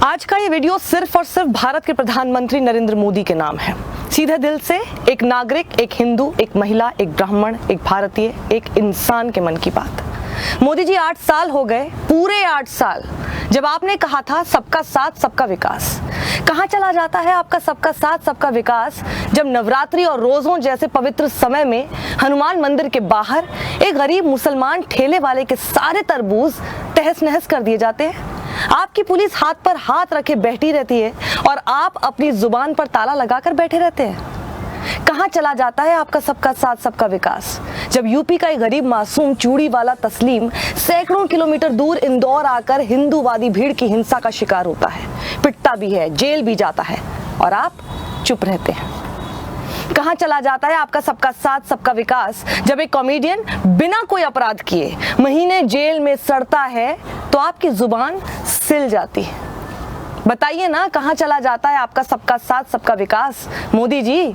आज का ये वीडियो सिर्फ और सिर्फ भारत के प्रधानमंत्री नरेंद्र मोदी के नाम है। सीधे दिल से एक नागरिक, एक हिंदू, एक महिला, एक ब्राह्मण, एक भारतीय, एक इंसान के मन की बात। मोदी जी 8 साल हो गए, पूरे 8 साल, जब आपने कहा था सबका साथ सबका विकास। कहाँ चला जाता है आपका सबका साथ सबका विकास, जब नवरात्रि और रोजों जैसे पवित्र समय में हनुमान मंदिर के बाहर एक गरीब मुसलमान ठेले वाले के सारे तरबूज तहस नहस कर दिए जाते हैं। आपकी पुलिस हाथ पर हाथ रखे बैठी रहती है और आप अपनी जुबान पर ताला लगाकर बैठे रहते हैं। कहाँ चला जाता है आपका सबका साथ सबका विकास, जब यूपी का एक गरीब मासूम चूड़ी वाला तस्लीम सैकड़ों किलोमीटर दूर इंदौर आकर हिंदूवादी भीड़ की हिंसा का शिकार होता है, पिटता भी है, जेल भी जाता है और आप चुप रहते हैं। कहाँ चला जाता है आपका सबका साथ सबका विकास, जब एक कॉमेडियन बिना कोई अपराध किए महीने जेल में सड़ता है तो आपकी जुबान सिल जाती है। बताइए ना, कहाँ चला जाता है आपका सबका साथ सबका विकास मोदी जी,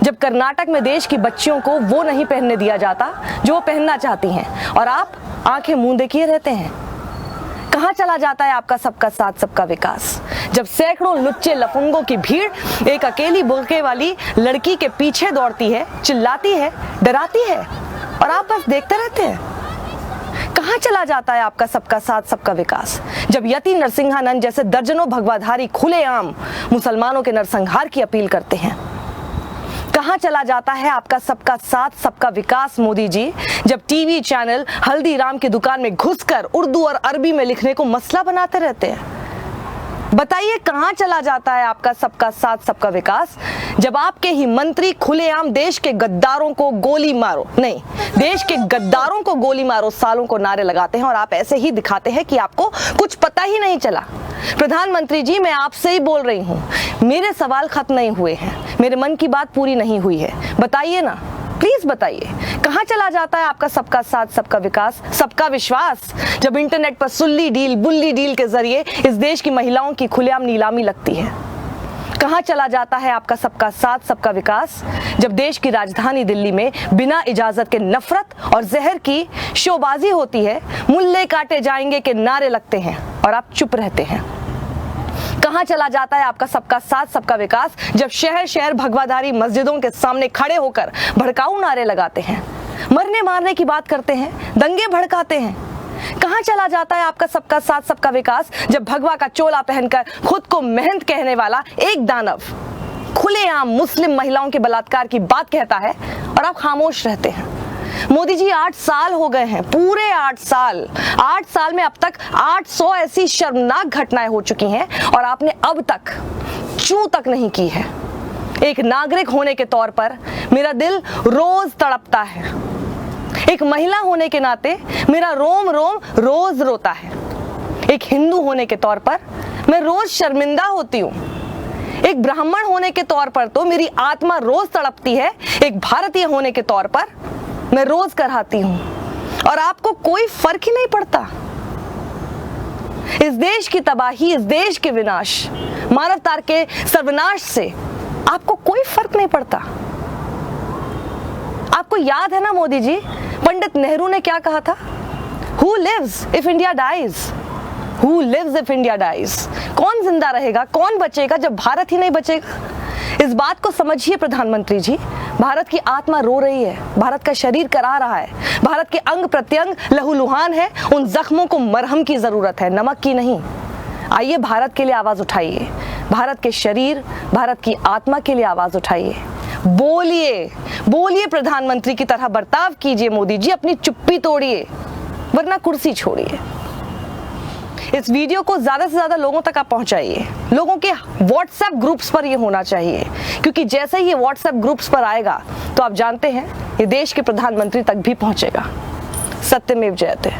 जब कर्नाटक में देश की बच्चियों को वो नहीं पहनने दिया जाता जो वो पहनना चाहती हैं और आप आंखें मूंदे किए रहते हैं। कहाँ चला जाता है आपका सबका साथ सबका विकास, जब सैकड़ों लुच्चे लफंगों की भीड़ एक अकेली बुर्के वाली लड़की के पीछे दौड़ती है, चिल्लाती है, डराती है और आप बस देखते रहते हैं। कहाँ चला जाता है आपका सबका साथ सबका विकास, जब यति नरसिंहानंद जैसे दर्जनों भगवाधारी खुलेआम मुसलमानों के नरसंहार की अपील करते हैं। कहाँ चला जाता है आपका सबका साथ सबका विकास मोदी जी, जब टीवी चैनल हल्दीराम की दुकान में घुसकर उर्दू और अरबी में लिखने को मसला बनाते रहते हैं। बताइए कहाँ चला जाता है आपका सबका साथ सबका विकास, जब आपके ही मंत्री खुलेआम देश के गद्दारों को गोली मारो, नहीं, देश के गद्दारों को गोली मारो सालों को नारे लगाते हैं और आप ऐसे ही दिखाते हैं कि आपको कुछ पता ही नहीं चला। प्रधानमंत्री जी, मैं आपसे ही बोल रही हूँ, मेरे सवाल खत्म नहीं हुए हैं, मेरे मन की बात पूरी नहीं हुई है। बताइए ना, प्लीज बताइए, कहाँ चला जाता है आपका सबका साथ सबका विकास, सबका विश्वास, जब इंटरनेट पर सुल्ली डील बुल्ली डील के जरिए इस देश की महिलाओं की खुलेआम नीलामी लगती है। कहाँ चला जाता है आपका सबका साथ सबका विकास, जब देश की राजधानी दिल्ली में बिना इजाजत के नफरत और जहर की शोबाजी होती है, मुल्ले काटे जाएंगे के नारे लगते हैं और आप चुप रहते हैं। कहाँ चला जाता है आपका सबका साथ सबका विकास, जब शहर शहर भगवाधारी मस्जिदों के सामने खड़े होकर भड़काऊ नारे लगाते हैं, मरने मारने की बात करते हैं, दंगे भड़काते हैं। कहाँ चला जाता है आपका सबका साथ सबका विकास, जब भगवा का चोला पहनकर खुद को महंत कहने वाला एक दानव खुलेआम मुस्लिम महिलाओं के बलात्कार की बात कहता है और आप खामोश रहते हैं। मोदी जी 8 साल हो गए हैं, पूरे 8 साल। 8 साल में अब तक 800 ऐसी शर्मनाक घटनाएं हो चुकी हैं और आपने अब तक चू तक नहीं की है। एक नागरिक होने के तौर पर मेरा दिल रोज तड़पता है, एक महिला होने के नाते मेरा रोम रोम रोज रोता है, एक हिंदू होने के तौर पर मैं रोज शर्मिंदा होती हूँ, एक ब्राह्मण होने के तौर पर तो मेरी आत्मा रोज तड़पती है, एक भारतीय होने के तौर पर मैं रोज कराहती हूँ और आपको कोई फर्क ही नहीं पड़ता। इस देश की तबाही, इस देश के विनाश, मानवता के सर्वनाश से आपको कोई फर्क नहीं पड़ता। आपको याद है ना मोदी जी, पंडित नेहरू ने क्या कहा था? Who lives if India dies? Who lives if India dies? कौन जिंदा रहेगा, कौन बचेगा जब भारत ही नहीं बचेगा? इस बात को समझिए प्रधानमंत्री जी, भारत की आत्मा रो रही है, भारत का शरीर करा रहा है, भारत के अंग प्रत्यंग लहूलुहान है, उन जख्मों को मरहम की जरूरत है, नमक की नहीं। आइए भारत के लिए आवाज उठाइए, भारत के शरीर, भारत की आत्मा के लिए आवाज उठाइए। बोलिए, बोलिए, प्रधानमंत्री की तरह बर्ताव कीजिए मोदी जी, अपनी चुप्पी तोड़िए वरना कुर्सी छोड़िए। इस वीडियो को ज्यादा से ज्यादा लोगों तक आप पहुंचाइए, लोगों के व्हाट्सएप ग्रुप्स पर ये होना चाहिए, क्योंकि जैसे ही ये व्हाट्सएप ग्रुप्स पर आएगा तो आप जानते हैं ये देश के प्रधानमंत्री तक भी पहुंचेगा। सत्यमेव जयते।